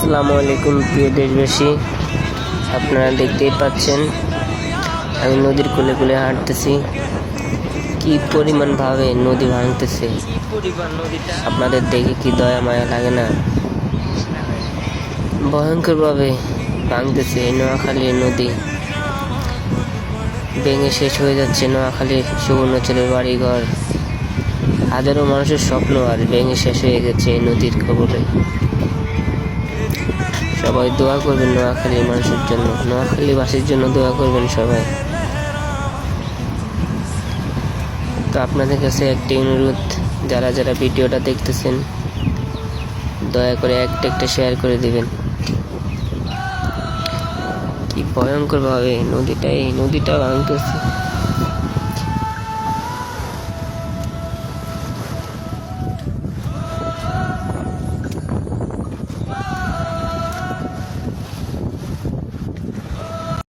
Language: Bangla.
আসসালামু আলাইকুম প্রিয় দেশবাসী, আপনারা দেখতেই পাচ্ছেন আমি নদীর কোলে কোলে হাঁটতেছি। কি পরিমাণ ভাবে নদী ভাঙতেছে, আপনাদের দেখে কি দয়া মায়া লাগে না? ভয়ঙ্কর ভাবে ভাঙতেছে নোয়াখালীর নদী, ভেঙে শেষ হয়ে যাচ্ছে নোয়াখালীর সুবর্ণচরের বাড়িঘর, হাজারো মানুষের স্বপ্ন আর ভেঙে শেষ হয়ে গেছে এই নদীর কবলে। সবাই দোয়া করবেন নোয়াখালীর মানুষের জন্য, নোয়াখালীবাসীর জন্য দোয়া করবেন সবাই। তো আপনাদের কাছে একটি অনুরোধ, যারা যারা ভিডিওটা দেখতেছেন দয়া করে একটা শেয়ার করে দিবেন। কি ভয়ঙ্কর ভাবে নদীটা ভাঙতেছে।